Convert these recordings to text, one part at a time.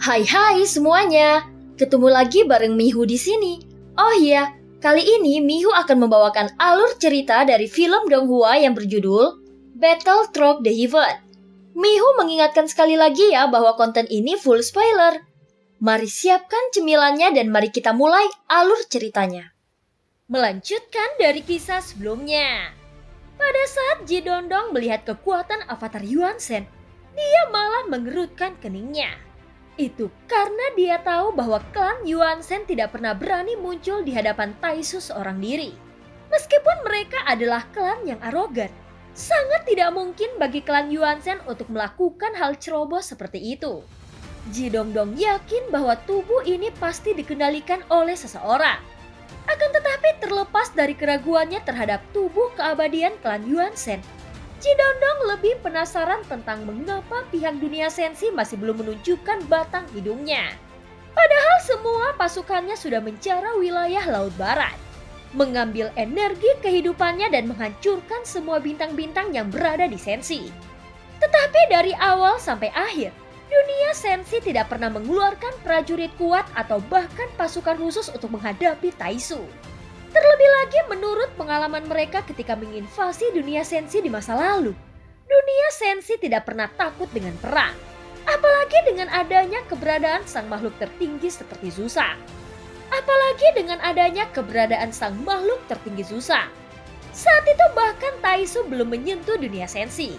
Hai semuanya, ketemu lagi bareng Mihu di sini. Oh iya, kali ini Mihu akan membawakan alur cerita dari film Donghua yang berjudul Battle Through the Heaven. Mihu mengingatkan sekali lagi ya bahwa konten ini full spoiler. Mari siapkan cemilannya dan mari kita mulai alur ceritanya. Melanjutkan dari kisah sebelumnya. Pada saat Ji Dondong melihat kekuatan avatar Yuan Shen, dia malah mengerutkan keningnya. Itu karena dia tahu bahwa klan Yuan Shen tidak pernah berani muncul di hadapan Taisu seorang diri. Meskipun mereka adalah klan yang arogan, sangat tidak mungkin bagi klan Yuan Shen untuk melakukan hal ceroboh seperti itu. Ji Dongdong yakin bahwa tubuh ini pasti dikendalikan oleh seseorang. Akan tetapi terlepas dari keraguannya terhadap tubuh keabadian klan Yuan Shen, Ji Dondong lebih penasaran tentang mengapa pihak dunia sensi masih belum menunjukkan batang hidungnya. Padahal semua pasukannya sudah menjara wilayah Laut Barat, mengambil energi kehidupannya dan menghancurkan semua bintang-bintang yang berada di sensi. Tetapi dari awal sampai akhir, dunia sensi tidak pernah mengeluarkan prajurit kuat atau bahkan pasukan khusus untuk menghadapi Taisu. Terlebih lagi menurut pengalaman mereka ketika menginvasi dunia sensi di masa lalu, dunia sensi tidak pernah takut dengan perang, apalagi dengan adanya keberadaan sang makhluk tertinggi seperti Zusa. Saat itu bahkan Taisu belum menyentuh dunia sensi.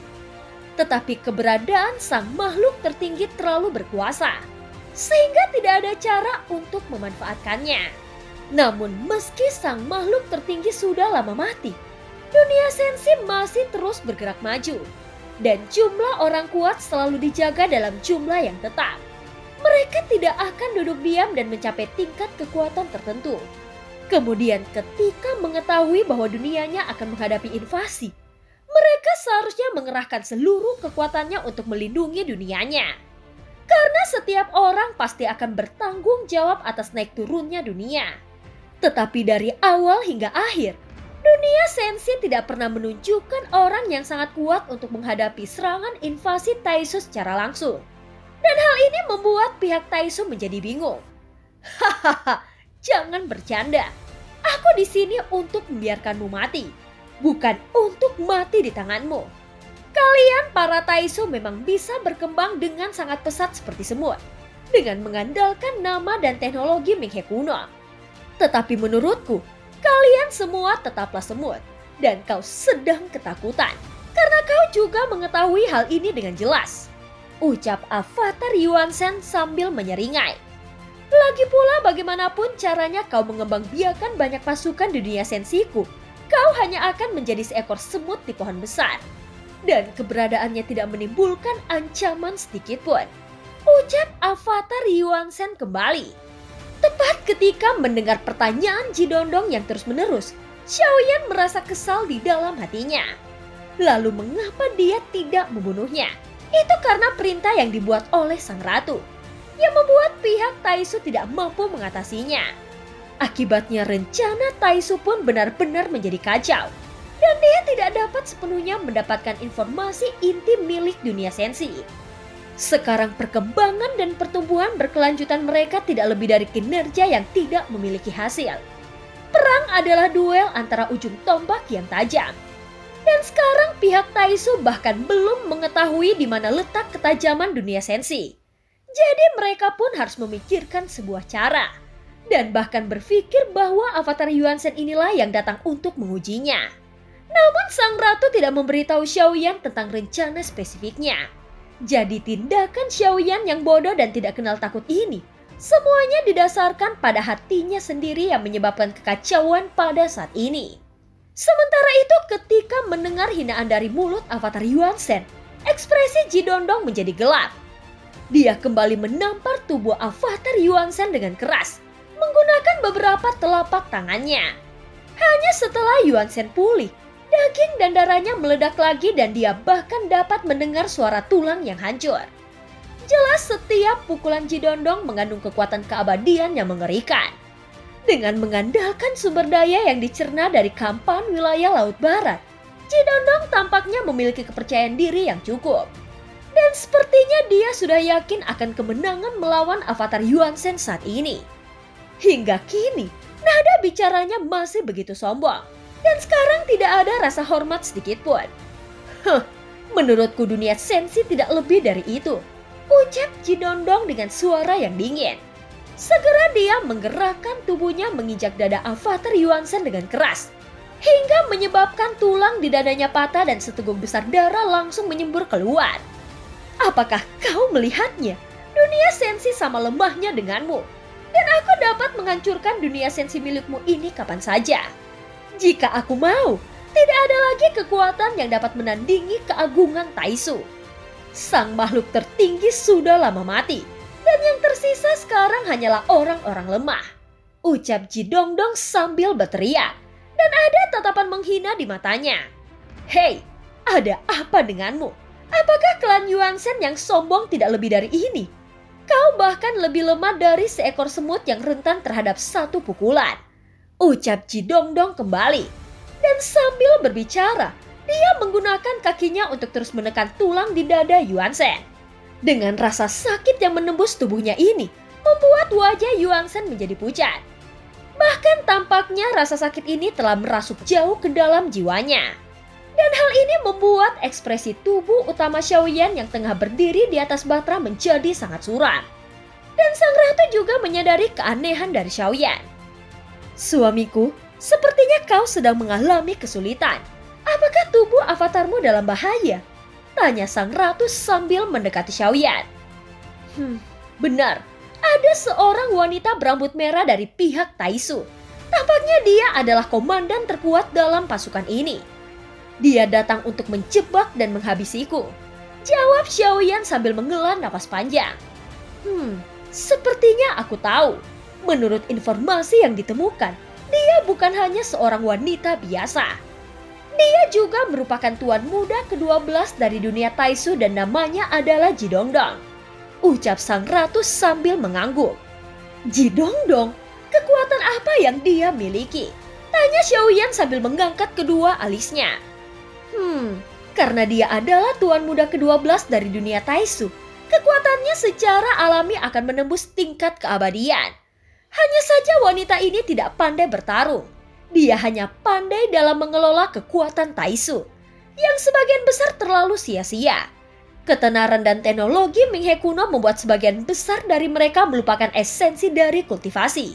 Tetapi keberadaan sang makhluk tertinggi terlalu berkuasa, sehingga tidak ada cara untuk memanfaatkannya. Namun meski sang makhluk tertinggi sudah lama mati, dunia sensi masih terus bergerak maju. Dan jumlah orang kuat selalu dijaga dalam jumlah yang tetap. Mereka tidak akan duduk diam dan mencapai tingkat kekuatan tertentu. Kemudian ketika mengetahui bahwa dunianya akan menghadapi invasi, mereka seharusnya mengerahkan seluruh kekuatannya untuk melindungi dunianya. Karena setiap orang pasti akan bertanggung jawab atas naik turunnya dunia. Tetapi dari awal hingga akhir, dunia sensi tidak pernah menunjukkan orang yang sangat kuat untuk menghadapi serangan invasi Taisu secara langsung. Dan hal ini membuat pihak Taisu menjadi bingung. Hahaha, jangan bercanda. Aku di sini untuk membiarkanmu mati, bukan untuk mati di tanganmu. Kalian para Taisu memang bisa berkembang dengan sangat pesat seperti semut, dengan mengandalkan nama dan teknologi Minghe kuno. Tetapi menurutku, kalian semua tetaplah semut dan kau sedang ketakutan karena kau juga mengetahui hal ini dengan jelas. Ucap avatar Yuan Shen sambil menyeringai. Lagi pula bagaimanapun caranya kau mengembangbiakan banyak pasukan di dunia sensiku, kau hanya akan menjadi seekor semut di pohon besar. Dan keberadaannya tidak menimbulkan ancaman sedikit pun. Ucap avatar Yuan Shen kembali. Tepat ketika mendengar pertanyaan Ji Dondong yang terus-menerus, Xiaoyan merasa kesal di dalam hatinya. Lalu mengapa dia tidak membunuhnya? Itu karena perintah yang dibuat oleh sang ratu, yang membuat pihak Taisu tidak mampu mengatasinya. Akibatnya rencana Taisu pun benar-benar menjadi kacau. Dan dia tidak dapat sepenuhnya mendapatkan informasi inti milik dunia sensi. Sekarang perkembangan dan pertumbuhan berkelanjutan mereka tidak lebih dari kinerja yang tidak memiliki hasil. Perang adalah duel antara ujung tombak yang tajam. Dan sekarang pihak Taisu bahkan belum mengetahui di mana letak ketajaman dunia sensi. Jadi mereka pun harus memikirkan sebuah cara. Dan bahkan berpikir bahwa avatar Yuan Shen inilah yang datang untuk mengujinya. Namun sang ratu tidak memberitahu Xiaoyan tentang rencana spesifiknya. Jadi tindakan Xiaoyan yang bodoh dan tidak kenal takut ini semuanya didasarkan pada hatinya sendiri yang menyebabkan kekacauan pada saat ini. Sementara itu ketika mendengar hinaan dari mulut avatar Yuan Shen, ekspresi Ji Dondong menjadi gelap. Dia kembali menampar tubuh avatar Yuan Shen dengan keras, menggunakan beberapa telapak tangannya. Hanya setelah Yuan Shen pulih, daging dan darahnya meledak lagi dan dia bahkan dapat mendengar suara tulang yang hancur. Jelas setiap pukulan Ji Dondong mengandung kekuatan keabadian yang mengerikan. Dengan mengandalkan sumber daya yang dicerna dari Kampan wilayah Laut Barat, Ji Dondong tampaknya memiliki kepercayaan diri yang cukup. Dan Dan sepertinya dia sudah yakin akan kemenangan melawan avatar Yuan Shen saat ini. Hingga kini, nada bicaranya masih begitu sombong. Dan sekarang tidak ada rasa hormat sedikit pun. Menurutku dunia sensi tidak lebih dari itu, ucap Jidongdong dengan suara yang dingin. Segera dia menggerakkan tubuhnya menginjak dada avatar Yuan Shen dengan keras, hingga menyebabkan tulang di dadanya patah dan seteguk besar darah langsung menyembur keluar. Apakah kau melihatnya? Dunia sensi sama lemahnya denganmu. Dan aku dapat menghancurkan dunia sensi milikmu ini kapan saja. Jika aku mau, tidak ada lagi kekuatan yang dapat menandingi keagungan Taisu. Sang makhluk tertinggi sudah lama mati, dan yang tersisa sekarang hanyalah orang-orang lemah, ucap Jidongdong sambil berteriak, dan ada tatapan menghina di matanya. Hei, ada apa denganmu? Apakah klan Yuan Shen yang sombong tidak lebih dari ini? Kau bahkan lebih lemah dari seekor semut yang rentan terhadap satu pukulan, ucap Jidongdong kembali. Dan sambil berbicara, dia menggunakan kakinya untuk terus menekan tulang di dada Yuan Shen. Dengan rasa sakit yang menembus tubuhnya ini, membuat wajah Yuan Shen menjadi pucat. Bahkan tampaknya rasa sakit ini telah merasuk jauh ke dalam jiwanya. Dan hal ini membuat ekspresi tubuh utama Xiaoyan yang tengah berdiri di atas batra menjadi sangat suram. Dan sang ratu juga menyadari keanehan dari Xiaoyan. Suamiku, sepertinya kau sedang mengalami kesulitan. Apakah tubuh avatarmu dalam bahaya? Tanya sang ratu sambil mendekati Xiaoyan. Benar, ada seorang wanita berambut merah dari pihak Taisu. Tampaknya dia adalah komandan terkuat dalam pasukan ini. Dia datang untuk menjebak dan menghabisiku, jawab Xiaoyan sambil menghela napas panjang. Sepertinya aku tahu. Menurut informasi yang ditemukan, dia bukan hanya seorang wanita biasa. Dia juga merupakan tuan muda ke-12 dari dunia Taisu dan namanya adalah Jidongdong, ucap sang ratu sambil mengangguk. Jidongdong? Kekuatan apa yang dia miliki? Tanya Xiaoyan sambil mengangkat kedua alisnya. Karena dia adalah tuan muda ke-12 dari dunia Taisu, kekuatannya secara alami akan menembus tingkat keabadian. Hanya saja wanita ini tidak pandai bertarung. Dia hanya pandai dalam mengelola kekuatan Taisu, yang sebagian besar terlalu sia-sia. Ketenaran dan teknologi Minghe kuno membuat sebagian besar dari mereka melupakan esensi dari kultivasi,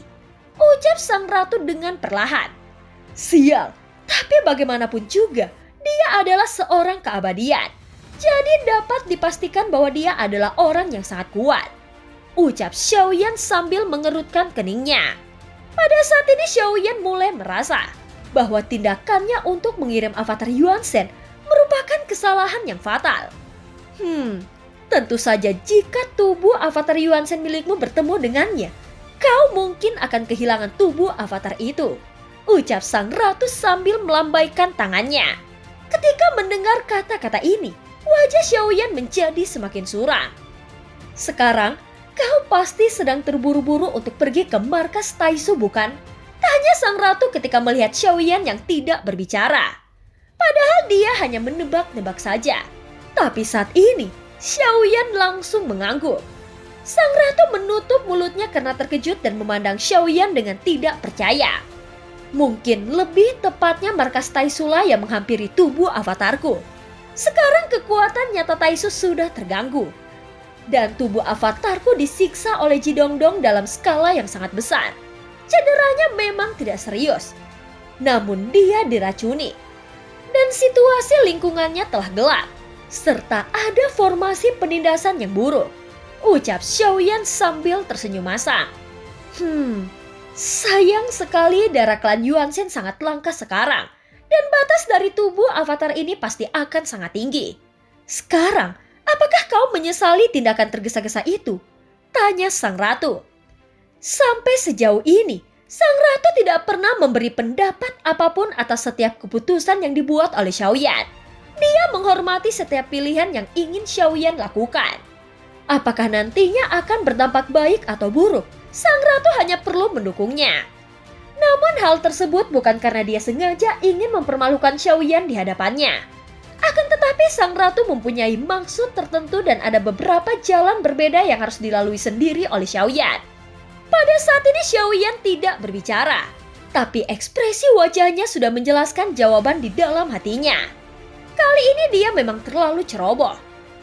ucap sang ratu dengan perlahan. Sial, tapi bagaimanapun juga, dia adalah seorang keabadian. Jadi dapat dipastikan bahwa dia adalah orang yang sangat kuat, ucap Xiaoyan sambil mengerutkan keningnya. Pada saat ini Xiaoyan mulai merasa bahwa tindakannya untuk mengirim avatar Yuan Shen merupakan kesalahan yang fatal. Tentu saja jika tubuh avatar Yuan Shen milikmu bertemu dengannya, kau mungkin akan kehilangan tubuh avatar itu, ucap sang ratu sambil melambaikan tangannya. Ketika mendengar kata-kata ini, wajah Xiaoyan menjadi semakin suram. Sekarang, kau pasti sedang terburu-buru untuk pergi ke markas Taisu, bukan? Tanya sang ratu ketika melihat Xiaoyan yang tidak berbicara. Padahal dia hanya menebak-nebak saja. Tapi saat ini, Xiaoyan langsung mengangguk. Sang ratu menutup mulutnya karena terkejut dan memandang Xiaoyan dengan tidak percaya. Mungkin lebih tepatnya markas Taisula yang menghampiri tubuh avatarku. Sekarang kekuatan nyata Taisu sudah terganggu. Dan tubuh avatarku disiksa oleh Jidongdong dalam skala yang sangat besar. Cederanya memang tidak serius, namun dia diracuni. Dan situasi lingkungannya telah gelap, serta ada formasi penindasan yang buruk, ucap Xiaoyan sambil tersenyum masam. Sayang sekali darah klan Yuan Shen sangat langka sekarang, dan batas dari tubuh avatar ini pasti akan sangat tinggi. Sekarang, apakah kau menyesali tindakan tergesa-gesa itu? Tanya sang ratu. Sampai sejauh ini, sang ratu tidak pernah memberi pendapat apapun atas setiap keputusan yang dibuat oleh Xiaoyan. Dia menghormati setiap pilihan yang ingin Xiaoyan lakukan. Apakah nantinya akan berdampak baik atau buruk? Sang ratu hanya perlu mendukungnya. Namun hal tersebut bukan karena dia sengaja ingin mempermalukan Xiaoyan di hadapannya. Akan tetapi sang ratu mempunyai maksud tertentu dan ada beberapa jalan berbeda yang harus dilalui sendiri oleh Xiaoyan. Pada saat ini Xiaoyan tidak berbicara, tapi ekspresi wajahnya sudah menjelaskan jawaban di dalam hatinya. Kali ini dia memang terlalu ceroboh.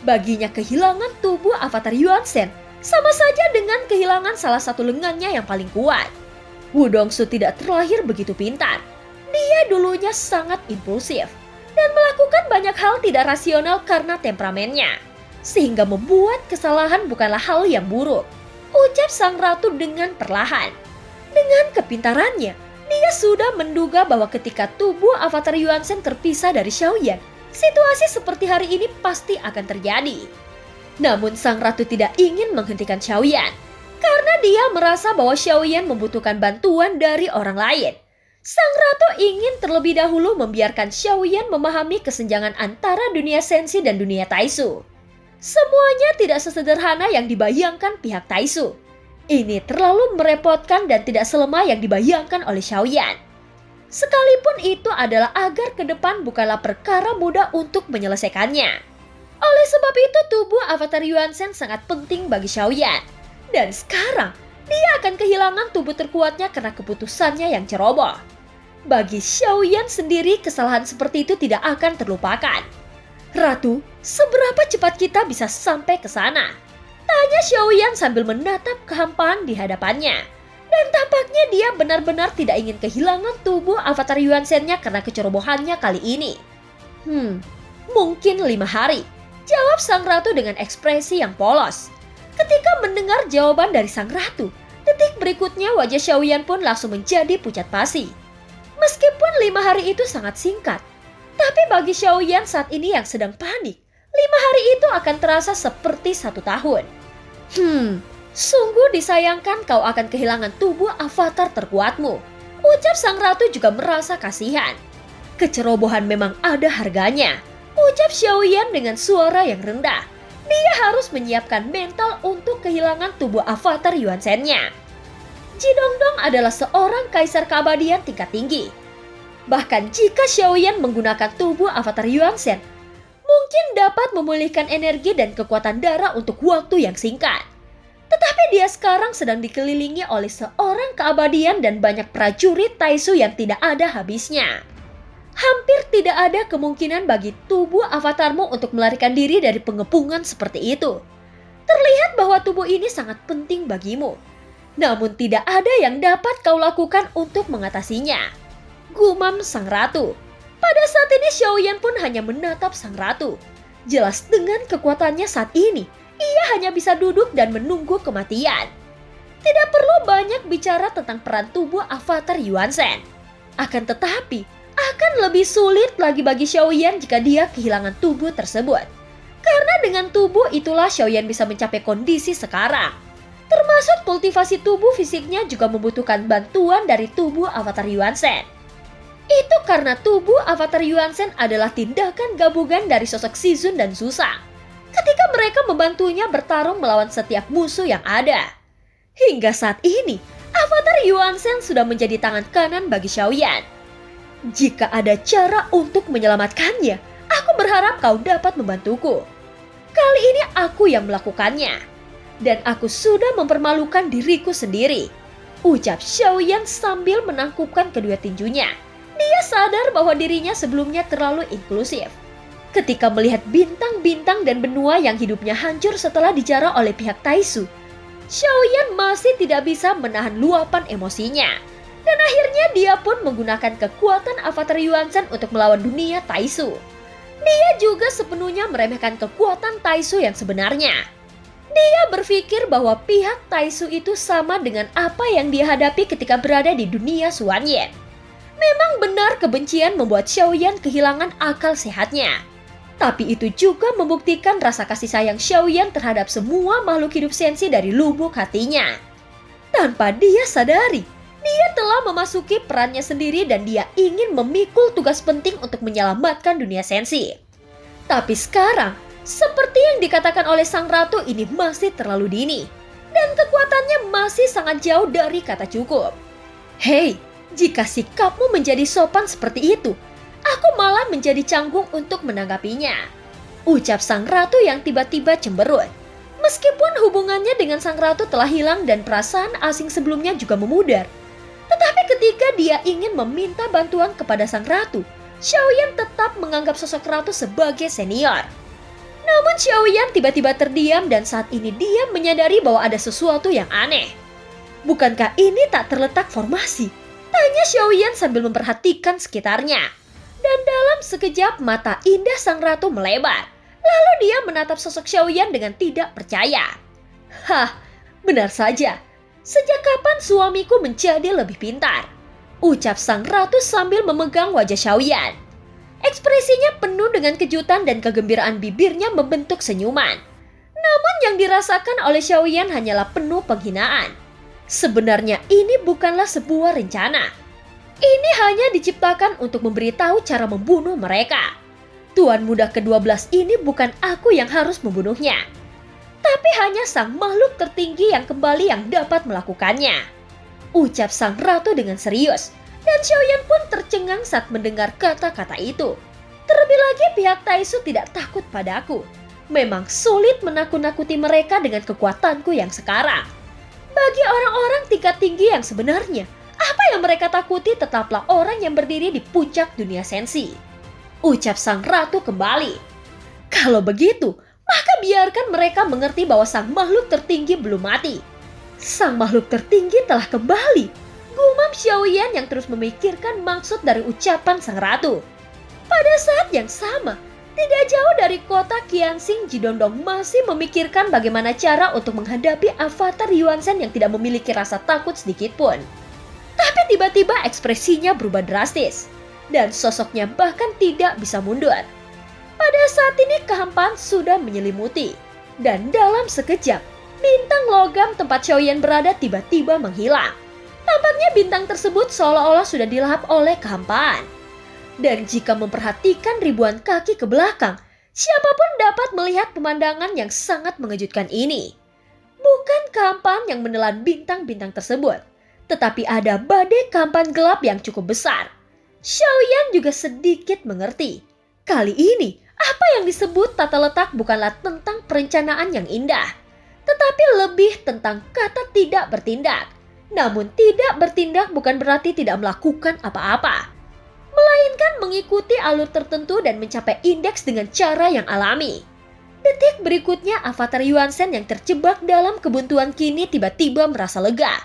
Baginya kehilangan tubuh avatar Yuan Shen sama saja dengan kehilangan salah satu lengannya yang paling kuat. Wudongsu tidak terlahir begitu pintar. Dia dulunya sangat impulsif dan melakukan banyak hal tidak rasional karena temperamennya, sehingga membuat kesalahan bukanlah hal yang buruk, ucap sang ratu dengan perlahan. Dengan kepintarannya, dia sudah menduga bahwa ketika tubuh avatar Yuan Shen terpisah dari Xiaoyan, situasi seperti hari ini pasti akan terjadi. Namun sang ratu tidak ingin menghentikan Xiaoyan, karena dia merasa bahwa Xiaoyan membutuhkan bantuan dari orang lain. Sang ratu ingin terlebih dahulu membiarkan Xiaoyan memahami kesenjangan antara dunia Senshi dan dunia Taisu. Semuanya tidak sesederhana yang dibayangkan pihak Taisu. Ini terlalu merepotkan dan tidak selemah yang dibayangkan oleh Xiaoyan. Sekalipun itu adalah agar ke depan bukanlah perkara mudah untuk menyelesaikannya. Oleh sebab itu tubuh avatar Yuan Shen sangat penting bagi Xiaoyan. Dan sekarang dia akan kehilangan tubuh terkuatnya karena keputusannya yang ceroboh. Bagi Xiaoyan sendiri kesalahan seperti itu tidak akan terlupakan. Ratu, seberapa cepat kita bisa sampai ke sana? Tanya Xiaoyan sambil menatap kehampaan di hadapannya. Dan tampaknya dia benar-benar tidak ingin kehilangan tubuh avatar Yuan Shen-nya karena kecerobohannya kali ini. Mungkin 5 hari, jawab sang ratu dengan ekspresi yang polos. Ketika mendengar jawaban dari sang ratu, detik berikutnya wajah Xiaoyan pun langsung menjadi pucat pasi. Meskipun 5 hari itu sangat singkat, tapi bagi Xiaoyan saat ini yang sedang panik, 5 hari itu akan terasa seperti 1 tahun. Sungguh disayangkan kau akan kehilangan tubuh avatar terkuatmu, ucap sang ratu juga merasa kasihan. Kecerobohan memang ada harganya, ucap Xiaoyan dengan suara yang rendah. Dia harus menyiapkan mental untuk kehilangan tubuh avatar Yuan Shen-nya. Jidongdong adalah seorang kaisar keabadian tingkat tinggi. Bahkan jika Xiaoyan menggunakan tubuh avatar Yuan Shen, mungkin dapat memulihkan energi dan kekuatan darah untuk waktu yang singkat. Tetapi dia sekarang sedang dikelilingi oleh seorang keabadian dan banyak prajurit Taisu yang tidak ada habisnya. Hampir tidak ada kemungkinan bagi tubuh avatarmu untuk melarikan diri dari pengepungan seperti itu. Terlihat bahwa tubuh ini sangat penting bagimu. Namun tidak ada yang dapat kau lakukan untuk mengatasinya, gumam sang ratu. Pada saat ini Xiaoyan pun hanya menatap sang ratu. Jelas dengan kekuatannya saat ini, ia hanya bisa duduk dan menunggu kematian. Tidak perlu banyak bicara tentang peran tubuh avatar Yuan Shen. Akan tetapi, akan lebih sulit lagi bagi Xiaoyan jika dia kehilangan tubuh tersebut. Karena dengan tubuh itulah Xiaoyan bisa mencapai kondisi sekarang. Termasuk kultivasi tubuh fisiknya juga membutuhkan bantuan dari tubuh avatar Yuan Shen. Itu karena tubuh avatar Yuan Shen adalah tindakan gabungan dari sosok Shizun dan Susang. Ketika mereka membantunya bertarung melawan setiap musuh yang ada. Hingga saat ini, avatar Yuan Shen sudah menjadi tangan kanan bagi Xiaoyan. Jika ada cara untuk menyelamatkannya, aku berharap kau dapat membantuku. Kali ini aku yang melakukannya. Dan aku sudah mempermalukan diriku sendiri, ucap Xiaoyan sambil menangkupkan kedua tinjunya. Dia sadar bahwa dirinya sebelumnya terlalu inklusif. Ketika melihat bintang-bintang dan benua yang hidupnya hancur setelah dijarah oleh pihak Taisu, Xiaoyan masih tidak bisa menahan luapan emosinya. Dan akhirnya dia pun menggunakan kekuatan avatar Yuan Shen untuk melawan dunia Taisu. Dia juga sepenuhnya meremehkan kekuatan Taisu yang sebenarnya. Dia berpikir bahwa pihak Taisu itu sama dengan apa yang dia hadapi ketika berada di dunia Xuanyan. Memang benar kebencian membuat Xiaoyan kehilangan akal sehatnya. Tapi itu juga membuktikan rasa kasih sayang Xiaoyan terhadap semua makhluk hidup Senshi dari lubuk hatinya. Tanpa dia sadari, dia telah memasuki perannya sendiri dan dia ingin memikul tugas penting untuk menyelamatkan dunia Senshi. Tapi sekarang, seperti yang dikatakan oleh sang ratu, ini masih terlalu dini. Dan kekuatannya masih sangat jauh dari kata cukup. Hei, jika sikapmu menjadi sopan seperti itu, aku malah menjadi canggung untuk menanggapinya. Ucap sang ratu yang tiba-tiba cemberut. Meskipun hubungannya dengan sang ratu telah hilang dan perasaan asing sebelumnya juga memudar. Tetapi ketika dia ingin meminta bantuan kepada sang ratu, Xiaoyan tetap menganggap sosok ratu sebagai senior. Namun Xiaoyan tiba-tiba terdiam dan saat ini dia menyadari bahwa ada sesuatu yang aneh. Bukankah ini tak terletak formasi? Tanya Xiaoyan sambil memperhatikan sekitarnya. Dan dalam sekejap mata indah sang ratu melebar. Lalu dia menatap sosok Xiaoyan dengan tidak percaya. Hah, benar saja. Sejak kapan suamiku menjadi lebih pintar? Ucap sang ratu sambil memegang wajah Xiaoyan. Ekspresinya penuh dengan kejutan dan kegembiraan, bibirnya membentuk senyuman. Namun yang dirasakan oleh Xiaoyan hanyalah penuh penghinaan. Sebenarnya ini bukanlah sebuah rencana. Ini hanya diciptakan untuk memberitahu cara membunuh mereka. Tuan muda ke-12 ini bukan aku yang harus membunuhnya. Tapi hanya sang makhluk tertinggi yang kembali yang dapat melakukannya. Ucap sang ratu dengan serius. Dan Xiaoyan pun tercengang saat mendengar kata-kata itu. Terlebih lagi pihak Taisu tidak takut padaku. Memang sulit menakut-nakuti mereka dengan kekuatanku yang sekarang. Bagi orang-orang tingkat tinggi yang sebenarnya, apa yang mereka takuti tetaplah orang yang berdiri di puncak dunia sensi. Ucap sang ratu kembali. Kalau begitu, maka biarkan mereka mengerti bahwa sang makhluk tertinggi belum mati. Sang makhluk tertinggi telah kembali. Gumam Xiaoyan yang terus memikirkan maksud dari ucapan sang ratu. Pada saat yang sama, tidak jauh dari kota Qianxing, Jidondong masih memikirkan bagaimana cara untuk menghadapi avatar Yuan Shen yang tidak memiliki rasa takut sedikit pun. Tapi tiba-tiba ekspresinya berubah drastis. Dan sosoknya bahkan tidak bisa mundur. Pada saat ini kehampaan sudah menyelimuti. Dan dalam sekejap, bintang logam tempat Xiaoyan berada tiba-tiba menghilang. Tampaknya bintang tersebut seolah-olah sudah dilahap oleh kehampaan. Dan jika memperhatikan ribuan kaki ke belakang, siapapun dapat melihat pemandangan yang sangat mengejutkan ini. Bukan kehampaan yang menelan bintang-bintang tersebut, tetapi ada badai kehampaan gelap yang cukup besar. Xiaoyan juga sedikit mengerti. Kali ini, apa yang disebut tata letak bukanlah tentang perencanaan yang indah, tetapi lebih tentang kata tidak bertindak. Namun tidak bertindak bukan berarti tidak melakukan apa-apa, melainkan mengikuti alur tertentu dan mencapai indeks dengan cara yang alami. Detik berikutnya avatar Yuan Shen yang terjebak dalam kebuntuan kini tiba-tiba merasa lega.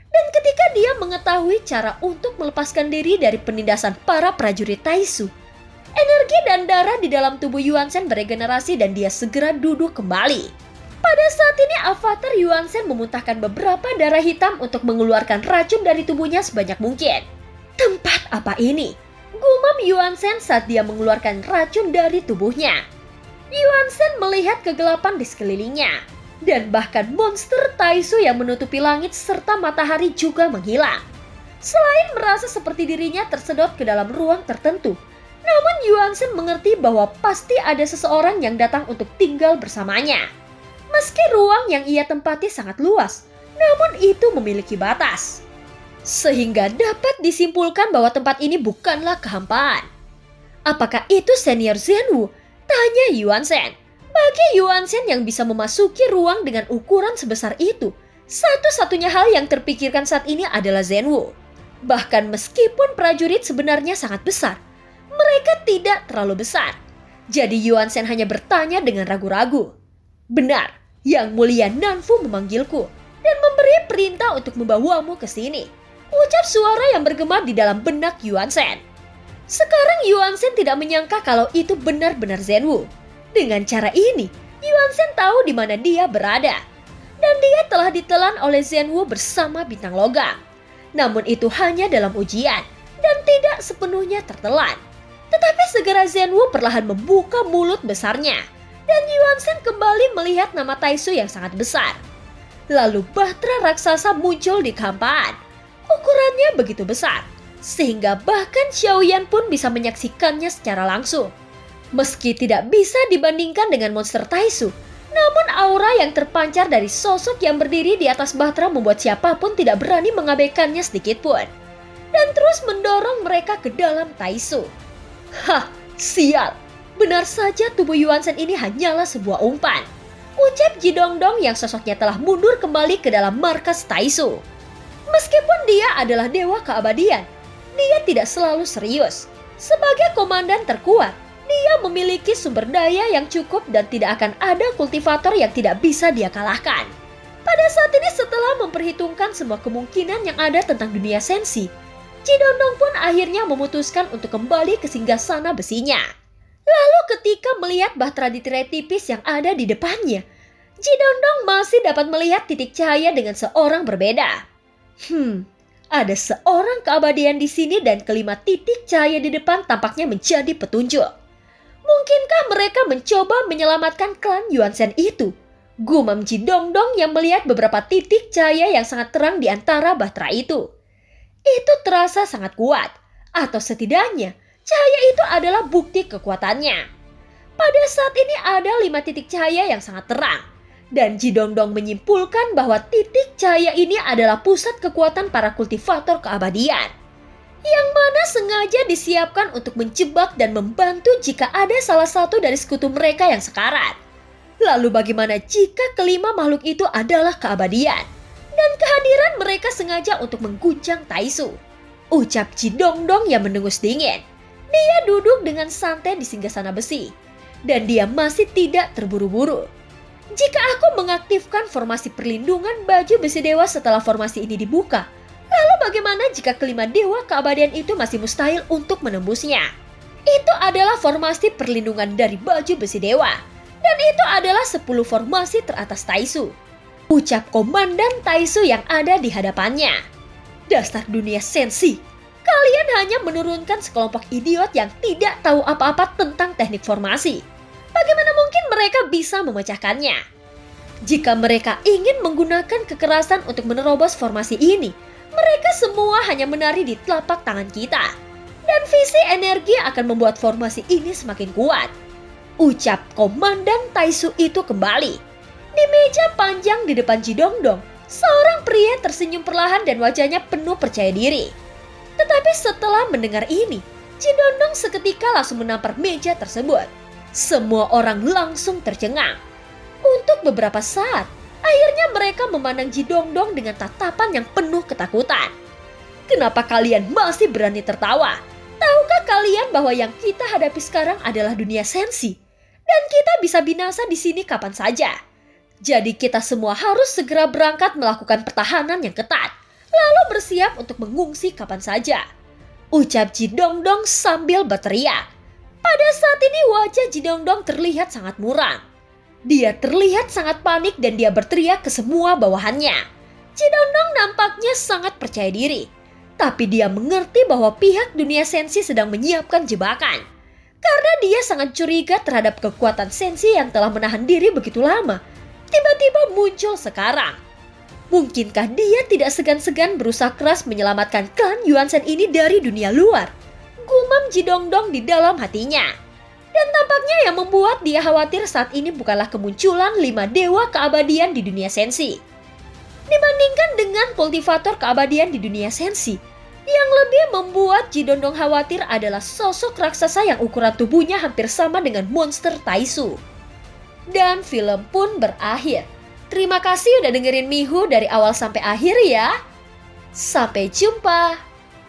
Dan ketika dia mengetahui cara untuk melepaskan diri dari penindasan para prajurit Taisu, energi dan darah di dalam tubuh Yuan Shen beregenerasi dan dia segera duduk kembali. Pada saat ini avatar Yuan Shen memuntahkan beberapa darah hitam untuk mengeluarkan racun dari tubuhnya sebanyak mungkin. Tempat apa ini? Gumam Yuan Shen saat dia mengeluarkan racun dari tubuhnya. Yuan Shen melihat kegelapan di sekelilingnya. Dan bahkan monster Taisu yang menutupi langit serta matahari juga menghilang. Selain merasa seperti dirinya tersedot ke dalam ruang tertentu, namun Yuan Shen mengerti bahwa pasti ada seseorang yang datang untuk tinggal bersamanya. Meski ruang yang ia tempati sangat luas, namun itu memiliki batas. Sehingga dapat disimpulkan bahwa tempat ini bukanlah kehampaan. Apakah itu senior Zenwu? Tanya Yuan Shen. Bagi Yuan Shen yang bisa memasuki ruang dengan ukuran sebesar itu, satu-satunya hal yang terpikirkan saat ini adalah Zenwu. Bahkan meskipun prajurit sebenarnya sangat besar, mereka tidak terlalu besar. Jadi Yuan Shen hanya bertanya dengan ragu-ragu. Benar, Yang Mulia Nanfu memanggilku dan memberi perintah untuk membawamu ke sini. Ucap suara yang bergema di dalam benak Yuan Shen. Sekarang Yuan Shen tidak menyangka kalau itu benar-benar Zenwu. Dengan cara ini, Yuan Shen tahu di mana dia berada. Dan dia telah ditelan oleh Zenwu bersama bintang logam. Namun itu hanya dalam ujian dan tidak sepenuhnya tertelan. Tetapi segera Zenwu perlahan membuka mulut besarnya. Dan Yuan Shen kembali melihat nama Taisu yang sangat besar. Lalu bahtera raksasa muncul di kehampaan. Ukurannya begitu besar, sehingga bahkan Xiaoyan pun bisa menyaksikannya secara langsung. Meski tidak bisa dibandingkan dengan monster Taisu, namun aura yang terpancar dari sosok yang berdiri di atas bahtera membuat siapapun tidak berani mengabaikannya sedikit pun. Dan terus mendorong mereka ke dalam Taisu. Hah, sial. Benar saja tubuh Yuan Shen ini hanyalah sebuah umpan. Ucap Ji Dongdong yang sosoknya telah mundur kembali ke dalam markas Taisu. Meskipun dia adalah dewa keabadian, dia tidak selalu serius. Sebagai komandan terkuat, dia memiliki sumber daya yang cukup dan tidak akan ada kultivator yang tidak bisa dia kalahkan. Pada saat ini setelah memperhitungkan semua kemungkinan yang ada tentang dunia sensi, Ji Dongdong pun akhirnya memutuskan untuk kembali ke singgasana besinya. Lalu ketika melihat bahtera di tirai tipis yang ada di depannya, Ji Dongdong masih dapat melihat titik cahaya dengan seorang berbeda. Ada seorang keabadian di sini dan kelima titik cahaya di depan tampaknya menjadi petunjuk. Mungkinkah mereka mencoba menyelamatkan klan Yuan Shen itu? Gumam Ji Dongdong yang melihat beberapa titik cahaya yang sangat terang di antara bahtera itu. Itu terasa sangat kuat, atau setidaknya cahaya itu adalah bukti kekuatannya. Pada saat ini ada 5 titik cahaya yang sangat terang, dan Ji Dongdong menyimpulkan bahwa titik cahaya ini adalah pusat kekuatan para kultivator keabadian, yang mana sengaja disiapkan untuk menjebak dan membantu jika ada salah satu dari sekutu mereka yang sekarat. Lalu bagaimana jika kelima makhluk itu adalah keabadian, dan kehadiran mereka sengaja untuk mengguncang Taisu? Ucap Ji Dongdong yang mendengus dingin. Dia duduk dengan santai di singgasana besi, dan dia masih tidak terburu-buru. Jika aku mengaktifkan formasi perlindungan baju besi dewa setelah formasi ini dibuka, lalu bagaimana jika kelima dewa keabadian itu masih mustahil untuk menembusnya? Itu adalah formasi perlindungan dari baju besi dewa, dan itu adalah 10 formasi teratas Taisu. Ucap komandan Taisu yang ada di hadapannya. Dasar dunia sensi, kalian hanya menurunkan sekelompok idiot yang tidak tahu apa-apa tentang teknik formasi. Bagaimana mungkin mereka bisa memecahkannya? Jika mereka ingin menggunakan kekerasan untuk menerobos formasi ini, mereka semua hanya menari di telapak tangan kita. Dan visi energi akan membuat formasi ini semakin kuat. Ucap komandan Taisu itu kembali. Di meja panjang di depan Ji Dongdong, seorang pria tersenyum perlahan dan wajahnya penuh percaya diri. Tetapi setelah mendengar ini, Ji Dongdong seketika langsung menampar meja tersebut. Semua orang langsung tercengang. Untuk beberapa saat, akhirnya mereka memandang Ji Dongdong dengan tatapan yang penuh ketakutan. Kenapa kalian masih berani tertawa? Tahukah kalian bahwa yang kita hadapi sekarang adalah dunia sensi? Dan kita bisa binasa di sini kapan saja. Jadi kita semua harus segera berangkat melakukan pertahanan yang ketat, lalu bersiap untuk mengungsi kapan saja. Ucap Ji Dongdong sambil berteriak. Pada saat ini wajah Ji Dongdong terlihat sangat muram. Dia terlihat sangat panik dan dia berteriak ke semua bawahannya. Ji Dongdong nampaknya sangat percaya diri. Tapi dia mengerti bahwa pihak dunia sensi sedang menyiapkan jebakan. Karena dia sangat curiga terhadap kekuatan sensi yang telah menahan diri begitu lama. Tiba-tiba muncul sekarang. Mungkinkah dia tidak segan-segan berusaha keras menyelamatkan klan Yuan Shen ini dari dunia luar? Gumam Ji Dongdong di dalam hatinya. Dan tampaknya yang membuat dia khawatir saat ini bukanlah kemunculan 5 dewa keabadian di dunia sensi. Dibandingkan dengan kultivator keabadian di dunia sensi, yang lebih membuat Ji Dongdong khawatir adalah sosok raksasa yang ukuran tubuhnya hampir sama dengan monster Taisu. Dan film pun berakhir. Terima kasih udah dengerin Mihu dari awal sampai akhir ya. Sampai jumpa.